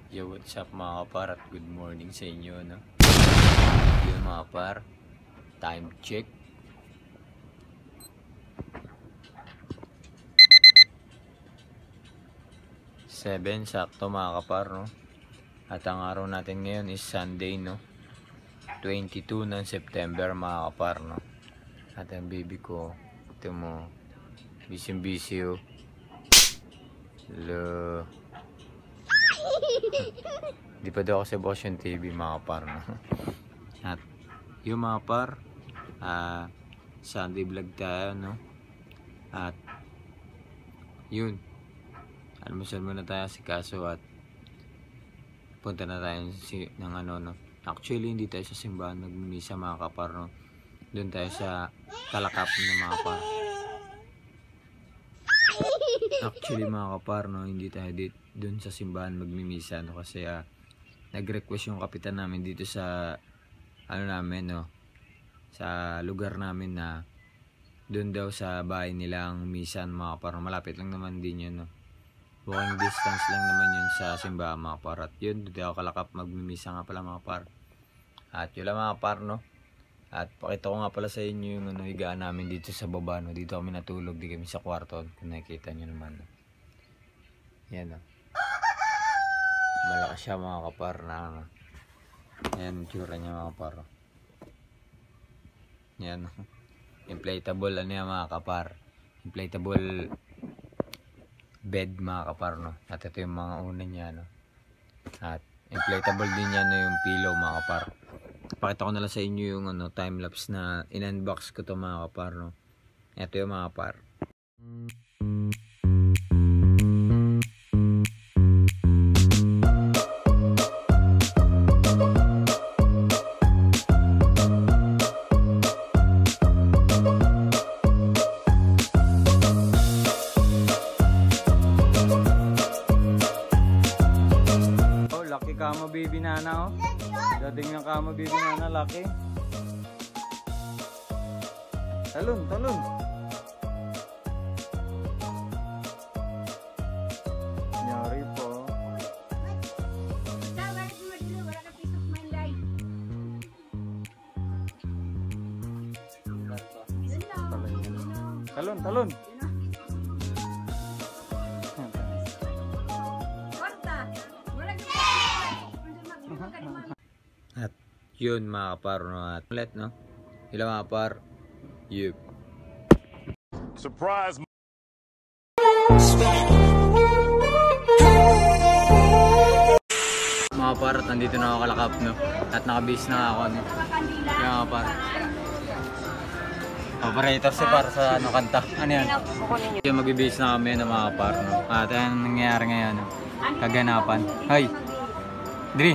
Yo, what's up mga kapar at good morning sa inyo, no? Yun mga kapar, time check. Seven, sakto mga kapar, no? At ang araw natin ngayon is Sunday, no? 22 ng September mga kapar, no? At ang baby ko, ito mo, busy oh. Hello. Di pa daw ako sa Boston TV mga kapar, no? At yung mga par, Sunday vlog tayo, no? At yun, almusal muna tayo si Kaso at punta na tayo ng ano, no? Actually hindi tayo sa simbahan nagmimisa mga kapar, no? Doon tayo sa Kalakap ng mga par. Actually mga kapar, no, hindi tayo doon sa simbahan magmimisa, no? Kasi nag-request yung kapitan namin dito sa ano namin, no, sa lugar namin na doon daw sa bahay nilang misan mga kapar. Malapit lang naman din yun, no? Walking distance lang naman yun sa simbahan mga kapar. At yun, doon tayo Kalakap magmimisa nga pala mga kapar. At yun lang mga kapar, no? At pakita ko nga pala sa inyo yung higaan namin dito sa baba, no? Dito kami natulog, di kami sa kwarto, kung nakikita nyo naman, no? Yan, no? Malakas siya mga kapar na ano. Yan, tsura niya mga kapar. Yan, no? Inflatable ano yan mga kapar. Inflatable bed mga kapar, no? At ito yung mga una niya, no? At inflatable din yan, no, yung pillow mga kapar. Pakita ko na lang sa inyo yung time-lapse na in-unbox ko to mga kapar, no? Ito yung mga kapar. Oh, laki kama baby nana, oh. Dating ng kama baby nana, laki. Talon, talon. Nyari po. Talon, talon. At yun mga kapar, no? At ulit, no? Ilang mga kapar. Yup. Surprise! Mga kapar, at nandito na ako Kalakap, no? At nakabase na ako, no? Yung mga kapar. Operator si par sa ano, kanta. Ano yan? Yung mag-base na kami ng mga kapar, no? At anong nangyayari ngayon, no? Kaganapan. Hay! Dri!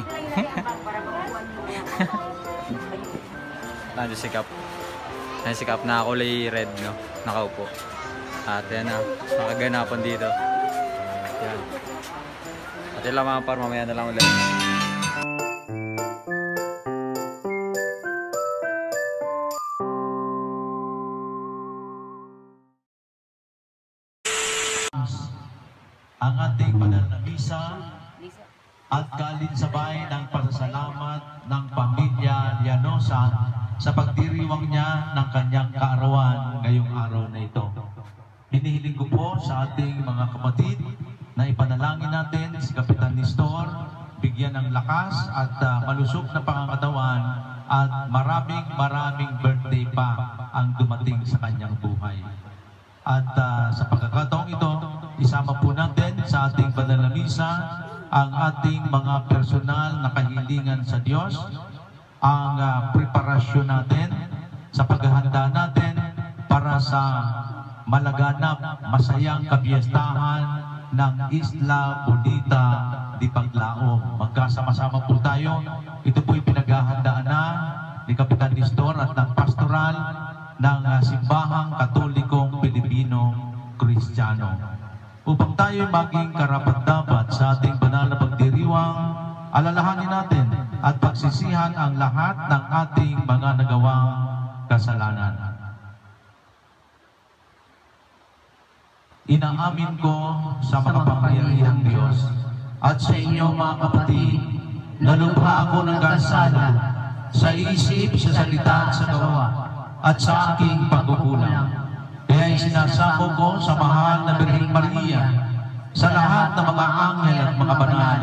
Nandiyo si Kap. Nandiyo si Kap na kulay red, no? Nakaupo. At yan na, nakaganapan dito. Yan. At yun lang mga par, mamaya na lang ulit. Ang ating banal na misa at kalinsabay ng pasasalamat ng pamilya Llanosa sa pagdiriwang niya ng kanyang kaarawan ngayong araw na ito. Hinihiling ko po sa ating mga kapatid na ipanalangin natin si Kapitan Nestor, bigyan ng lakas at malusog na pangangatawan at maraming birthday pa ang dumating sa kanyang buhay. At sa pagkakataong ito, isama po natin sa ating banal na misa ang ating mga personal na kahilingan sa Diyos, ang preparasyon natin sa paghahanda natin para sa malaganap, masayang kabiyastahan ng Isla Bonita di Paglaom. Magkasama-sama po tayo. Ito po'y pinaghahandaan na ni Kapitan Nestor at ng pastoral ng Simbahang Katolikong Pilipino Kristiyano. Upang tayo maging karapat-dapat sa ating banal na pagdiriwang, alalahanin natin at pagsisihan ang lahat ng ating mga nagawang kasalanan. Inaamin ko sa makapangyarihang Diyos at sa inyo mga kapatid, nalubha ako ng kasala sa isip, sa salita at sa gawa, at sa aking pagkukulang. Kaya isinasamo ko sa mahal na Birheng Maria, sa lahat ng mga anghel at mga banal,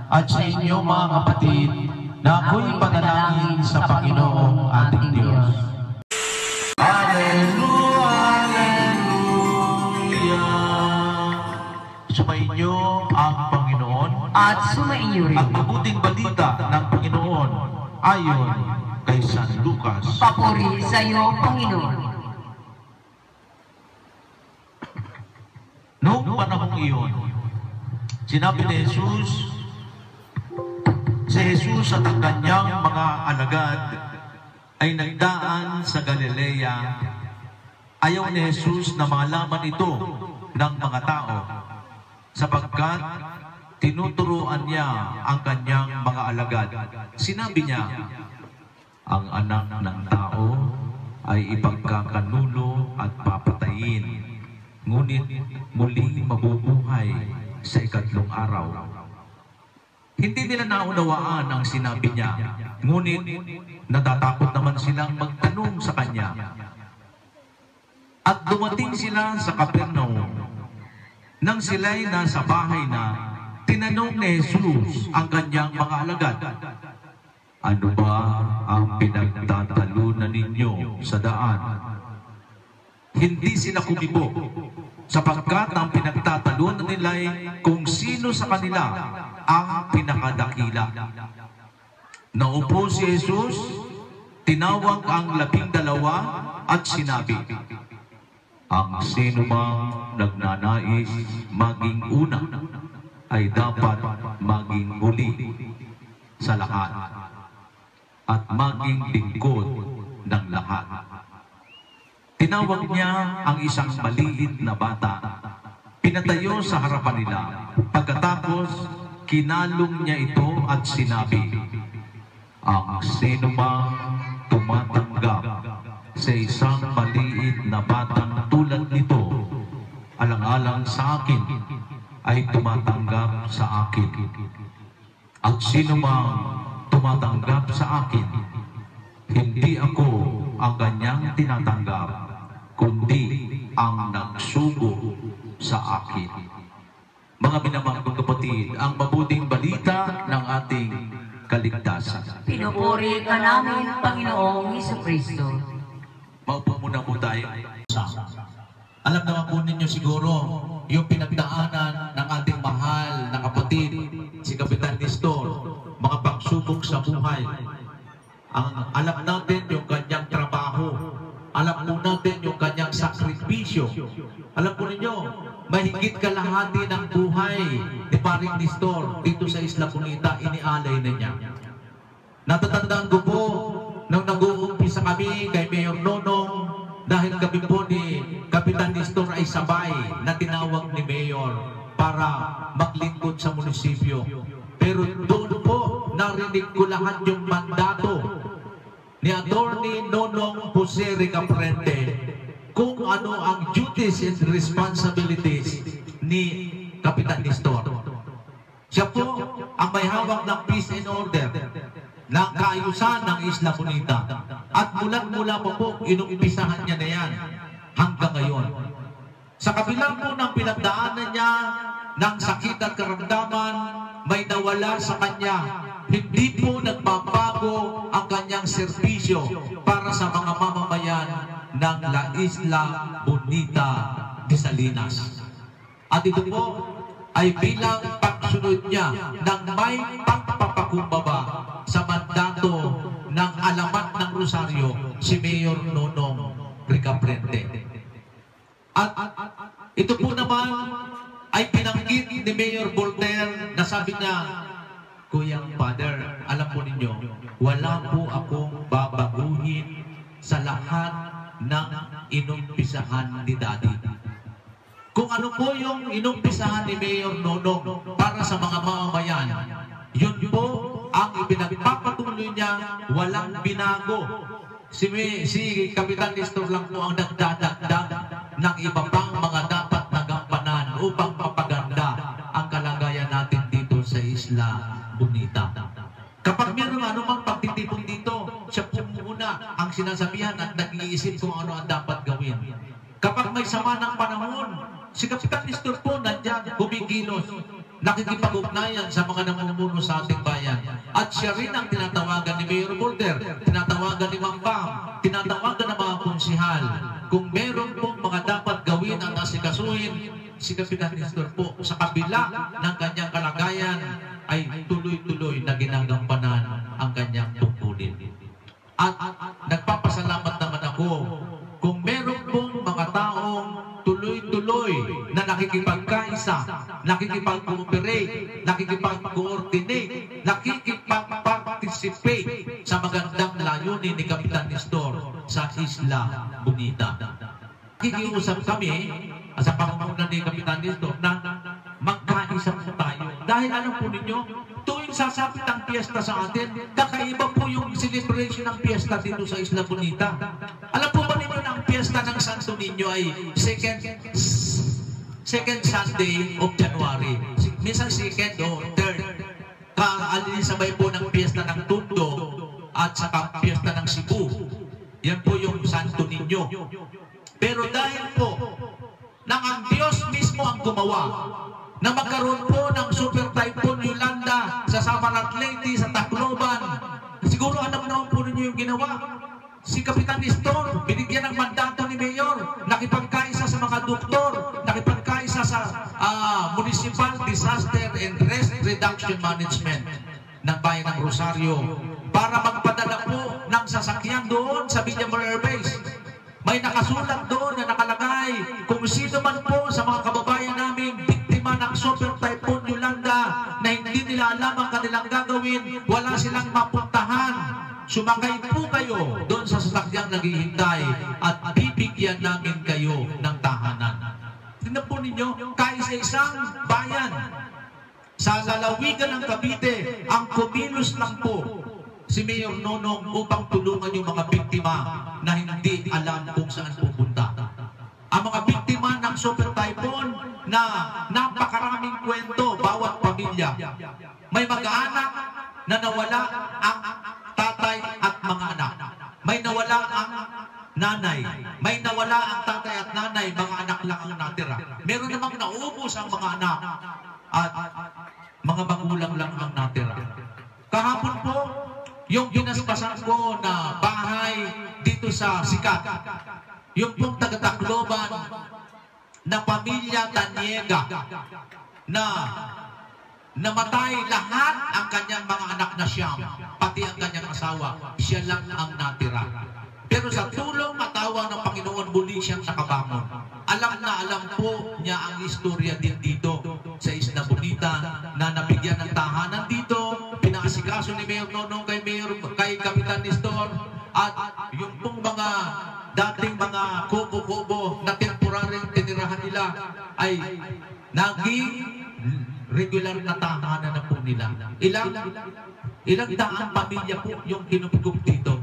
at sa inyo mga kapatid, na ako'y panalangin sa Panginoong ating Diyos. Alleluia, Alleluia. Sumainyo ang Panginoon at sumainyo rin ang mabuting balita ng Panginoon ayon kay San Lucas. papuri sa iyo, Panginoon. Noong panahong iyon, sinabi ni Jesus at ang kanyang mga alagad ay nagdaan sa Galilea. Ayaw ni Jesus na malaman ito ng mga tao, sapagkat tinuturuan niya ang kanyang mga alagad. Sinabi niya, ang anak ng tao ay ipagkakanulo at papatayin, ngunit muling mabubuhay sa ikatlong araw. Hindi nila naunawaan ang sinabi niya, ngunit natatakot naman silang magtanong sa kanya. At dumating sila sa Capernaum. Nang sila'y nasa bahay na, tinanong ni Jesus ang kanyang mga alagad, ano ba ang pinagtatalunan ninyo sa daan? Hindi sila kumibo, sapagkat ang pinagtatalunan nila ay kung sino sa kanila ang pinakadakila. Naupo si Jesus, tinawag ang 12 at sinabi, ang sino mang nagnanais maging una ay dapat maging huli sa lahat at maging lingkod ng lahat. Tinawag niya ang isang maliit na bata, pinatayo sa harapan nila. Pagkatapos, kinalong niya ito at sinabi, ang sino mang tumatanggap sa isang maliit na batang tulad nito, alang-alang sa akin, ay tumatanggap sa akin. At sino mang tumatanggap sa akin, hindi ako ang kanyang tinatanggap, kundi ang nagsugo sa akin. Mga minamahal kong kapatid, ang mabuting balita ng ating kaligtasan. Pinupuri ka namin, Panginoong Jesucristo. Maupo muna po tayo. Alam naman po ninyo siguro yung pinagdaanan ng ating mahal na kapatid, si Kapitan Nestor, mga pagsubok sa buhay. Alam natin yung kanyang trabaho. Alam po natin yung kanyang sakripisyo. Alam po ninyo, mahigit kalahati ng buhay ni Paring Nestor dito sa Isla Bonita, inialay na niya. Natatandaan ko po, nung nag-uumpisa kami kay Mayor Nonong, dahil kami po ni Kapitan Nestor ay sabay na tinawag ni Mayor para maglingkod sa munisipyo. Pero doon po, narinig ko lahat yung mandato ni Attorney Nonong Jose Ricaprente kung ano ang duties and responsibilities ni Kapitan Nestor. Siya po ang may hawak ng peace and order, ng kaayusan ng Isla Bonita. At mula po po, inumpisahan niya na yan hanggang ngayon. Sa kabilang po ng pinagdaanan niya ng sakit at karamdaman, may nawala sa kanya. Hindi po nagbabago ang kanyang serbisyo para sa mga mamamayan ng La Isla Bonita de Salinas. At ito po ay bilang pagsunod niya ng may pagpapakumbaba sa mandato ng alamat ng Rosario, si Mayor Nonong Ricaprente. At ito po naman ay pinanggit ni Mayor Voltaire na sabi niya, Kuyang Father, alam po ninyo, wala po akong babaguhin sa lahat ng inumpisahan ni Daddy. Kung ano po yung inumpisahan ni Mayor Nonong para sa mga mamamayan, yun po ang ipinagpapatuloy niya, walang binago. Si Kapitan Nestor lang po ang nagdadagdag ng iba pang mga dapat nagampanan upang mapaganda ang kalagayan natin dito Isla Bonita. Kapag mayroong anumang pagtitipon dito, siya po muna ang sinasabihan at nag-iisip kung ano ang dapat gawin. Kapag may sama ng panahon, si Kapitan Nestor po nandyan, kumikilos, nakikipag-ugnayan sa mga namumuno sa ating bayan. At siya rin ang tinatawagan ni Mayor Boulder, tinatawagan ni Mang Pam, tinatawagan ng mga konsihal. Kung meron pong mga dapat gawin at asikasuhin, si Kapitan Nestor po sa kabila ng kanyang kalagayan ay tuloy-tuloy na ginagampanan ang kanyang tungkulin. At nagpapasalamat naman ako kung meron pong mga taong tuloy-tuloy na nakikipagkaisa, nakikipag-cooperate, nakikipag-coordinate, nakikipag-participate sa magandang layunin ni Kapitan Nestor sa Isla Bonita. Nakikiusap kami sa pangunguna ni Kapitan Nestor na magkaisa po tayo. Dahil alam po ninyo, tuwing sasapit ang piyesta sa atin, kakaiba po yung celebration ng piyesta dito sa Isla Bonita. Alam po ba ninyo na ang piyesta ng Santo Niño ay second Sunday of January. Minsan second o third. Kaalinisabay po ng piyesta ng Tondo at saka piyesta ng Cebu. Yan po yung Santo Niño. Pero dahil po nang ang Diyos mismo ang gumawa na magkaroon po ng Super Typhoon Yolanda sa Samarat Leyte, sa Tacloban, siguro alam naman po ninyo yung ginawa. Si Kapitan Nestor, binigyan ng mandato ni Mayor, nakipagkaisa sa mga doktor, nakipagkaisa sa Municipal Disaster and Risk Reduction Management ng Bayan ng Rosario para magpadala po ng sasakyan doon sa Villanueva Air Base. May nakasulat doon na nakalagay kung sino man po sa mga kababayan namin biktima ng Super Typhoon Yolanda na hindi nila alam ang kanilang gagawin, wala silang mapuntahan. Sumakay po kayo doon sa sasakyang naghihintay at bibigyan namin kayo ng tahanan. Tingnan po ninyo, kaisa-isang bayan sa lalawigan ng Cavite, ang kumilos lang po si Mayor Nonong upang tulungan yung mga biktima na hindi alam kung saan pupunta. Ang mga biktima ng Super Typhoon na napakaraming kwento, bawat pamilya. May mag-aanak na nawala ang tatay at mga anak. May nawala ang nanay. May nawala ang tatay at nanay, mga anak lang ang natira. Meron namang naubos ang mga anak at mga magulang lang ang natira. Kahapon po, yung ginaspasan ko na bahay dito sa Sikat, yung pong taga-Tacloban na pamilya Taniega na namatay lahat ang kanyang mga anak na siyam, pati ang kanyang asawa, siya lang ang natira. Pero sa tulong matawa ng Panginoon, muli siyang nakabangon. Alam na alam po niya ang istorya din dito sa Isla Bonita na nabigyan ng tahanan dito, pinaasikaso ni Mayor Nonong kay Kapitan Nestor, at yung pong mga dating mga kubo-kubo na temporaryong tinirahan nila ay naging regular na tahanan na po nila. Ilang daang pamilya po yung kinupkup dito.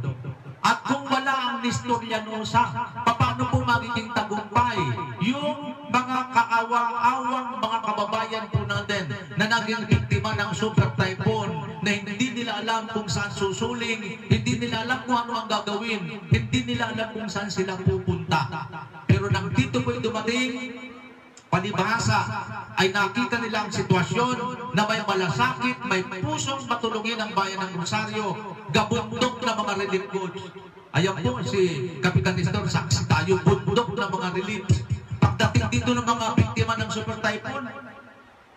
At kung wala ang Nestor Llanosa, paano po magiging tagumpay yung mga kaawa-awang mga kababayan po natin na naging biktima ng Super Typhoon na hindi nila alam kung saan susuling, hindi nila alam kung ano ang gagawin, hindi nila alam kung saan sila pupunta. Pero nang dito po dumating, palibhasa ay nakita nila ang sitwasyon na may malasakit, may pusong matulungin ang bayan ng Rosario, gabundok na mga relief goods. Ayan po si Kapitan Nestor, saksi tayo, bundok na mga relief. Pagdating dito ng mga biktima ng Super Typhoon,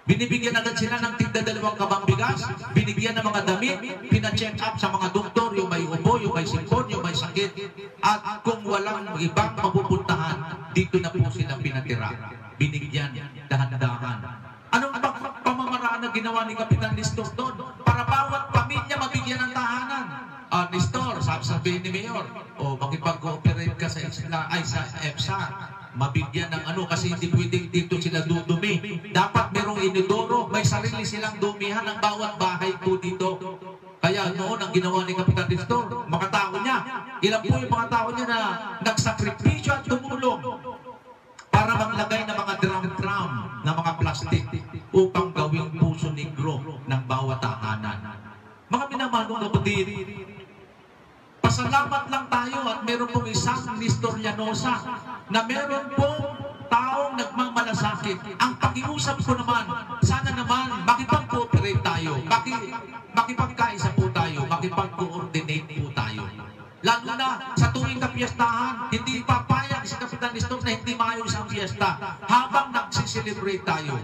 binibigyan agad sila ng tigda-2 kabang bigas, binigyan ng mga damit, pina-check up sa mga doktor, yung may ubo, yung may sipon, yung may sakit. At kung walang ibang mapupuntahan, dito na po sila pinatira. Binigyan dahan-dahan. Anong pamamaraan na ginawa ni Kapitan Nestor doon? Para bawat pamilya mabigyan ng tahanan. Nestor, sabi ni Mayor, makipag-cooperate ka sa EPSA, mabigyan ng kasi hindi pwedeng dito sila dudumi. Dapat merong inidoro, may sarili silang dumihan ng bawat bahay po dito. Kaya noon ang ginawa ni Kapitan Nestor, mga tao niya, ilan po yung mga tao niya na nagsakripisyo at tumulong para maglagay ng mga drum-drum na mga plastik upang gawing puso negro ng bawat tahanan. Mga minamahal kapatid, pasalamat lang tayo at meron pong isang Nestor Llanosa na meron pong taong nagmamalasakit. Ang pakiusap ko naman, sana naman makipag-cooperate tayo, makipagkaisa po tayo, makipag-coordinate po tayo. Lalo na sa tuwing kapiyastahan, hindi papayag si Kapitan Nestor na hindi maayos ang piyesta habang nagsiselebrate tayo.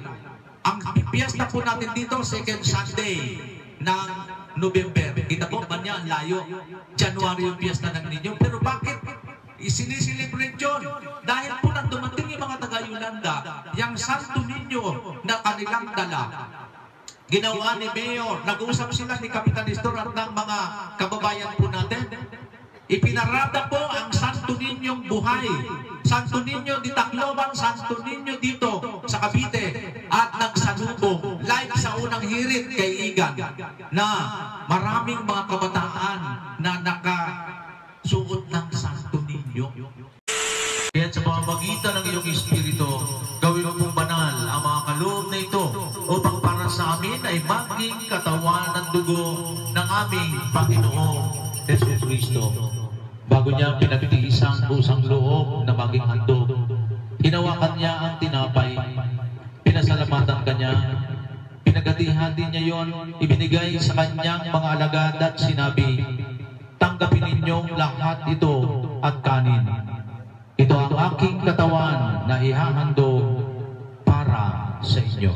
Ang piyesta po natin dito, second Sunday ng November. Kita po naman niya, ang layo. January yung piyesta ng ninyo. Pero bakit isiniselebrate yun? Dahil po nang dumating yung mga taga-Yolanda, yung Santo Niño na kanilang dala, ginawa ni Mayor, nag-usap sila ni Kapitan Nestor at ng mga kababayan po natin. Ipinarada po ang Santo Niñong buhay. Santo Niño di Tacloban, Santo Niño dito sa Cavite. At nagsalubong live sa unang hirit kay Igan na maraming mga kabataan na nakasuot ng Santo Niño. Kaya sa pamamagitan ng iyong espiritu, gawin mo pong banal ang mga kaloob na ito upang para sa amin ay maging katawan ng dugo ng aming Panginoong Jesus Cristo. Bago niya pinagtiis ang pusang loob na maging handog, hinawakan niya ang tinapay, pinasalamatan kanya, pinagatihan din niya yon, ibinigay sa kanyang mga alagad at sinabi, tanggapin ninyong lahat ito at kanin. Ito ang aking katawan na ihahandog para sa inyo.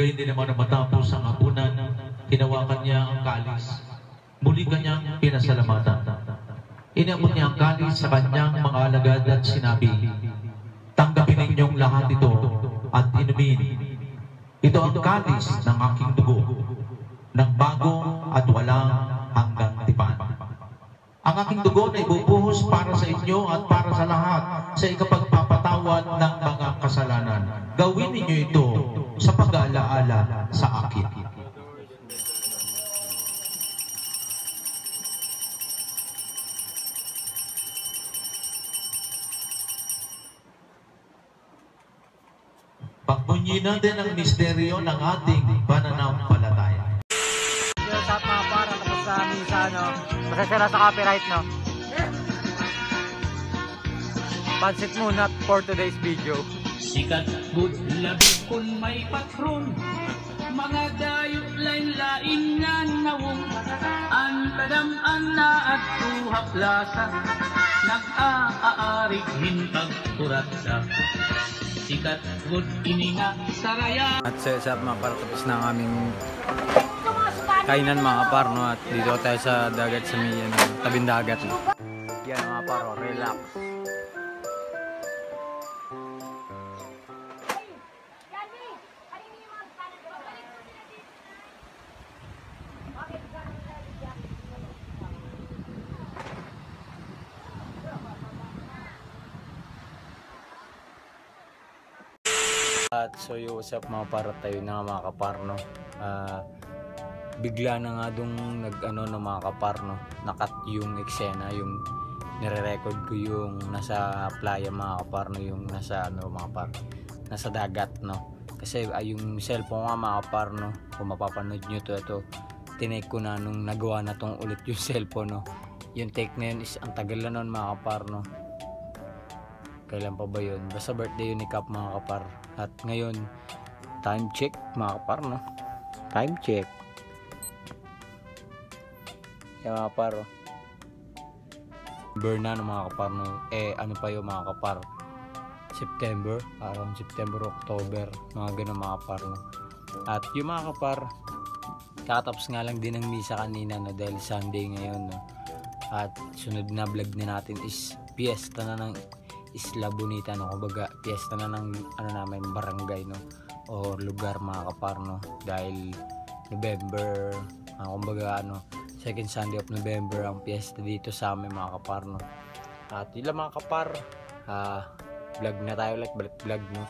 Gayun din naman na matapos ang hapunan, hinawakan niya ang kalis. Muli kanyang pinasalamatan. Inabot niya ang kalis sa kanyang mga alagad at sinabi, tanggapin ninyong lahat ito at inumin. Ito ang kalis ng aking dugo, ng bagong at walang hanggang tipan. Ang aking dugo na ibubuhos para sa inyo at para sa lahat sa ikapagpapatawad ng mga kasalanan. Gawin ninyo ito sa pag-aalaala sa akin. Pagpunyin natin ang misteryo ng ating pananampalataya. Yung sa mga para tapos sa misa, no? Masasara sa copyright, no? Pansit muna for today's video. Sikat good labi kun may patron, mga dayo lain-lain nga nawong, ang kadam-an na at tuhaplasa, nag-aarig hintag kurata. Sikat good ini nga saraya. At sa mga para tapos na ang aming kainan mga par, no? At dito tayo sa dagat sa may tabing dagat, no? Yan mga paro, relax. At so yung usap mga para tayo na mga kaparno, bigla na nga dong nag-ano no mga kaparno, nakat yung eksena, yung nire-record ko yung nasa playa mga kaparno, yung nasa ano mga par, nasa dagat, no. Kasi yung cellphone nga mga kaparno, kung mapapanood nyo to, ito tinake ko na nung nagawa na tong ulit yung cellphone, no. Yung take na yun is ang tagal na nun mga kaparno. Kailan pa ba yun? Basta birthday yun ni Cap mga kapar. At ngayon, time check mga kapar, no? Time check. Yan mga kapar, oh. Burn na no, mga kapar, no? Ano pa yun mga kapar? September, around September, October, mga ganun mga kapar, no? At yung mga kapar, kakatapos nga lang din ng misa kanina, no? Dahil Sunday ngayon, no? At sunod na vlog na natin is piyesta na ng Isla Bonita, no? Kumbaga piyesta na ng ano namin, barangay, no? O lugar mga kapar, no? Dahil November, kumbaga ano, second Sunday of November ang piyesta dito sa amin mga kapar, no? At yun lang mga kapar, vlog na tayo ulit, balik vlog, no?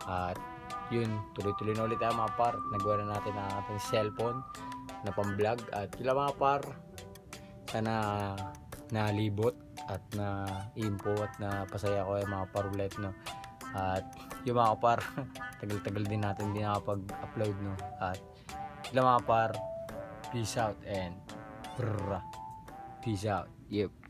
At yun, tuloy-tuloy na ulit tayo mga par. Nagawa na natin ang ating cellphone na pang-vlog. At yun lang mga par, sana nalibot at na-info at napasaya ko yung mga par ulit, no. At yung mga par, tagal-tagal din natin din nakapag-upload, no. At yun lang mga par, peace out and peace out. Yep.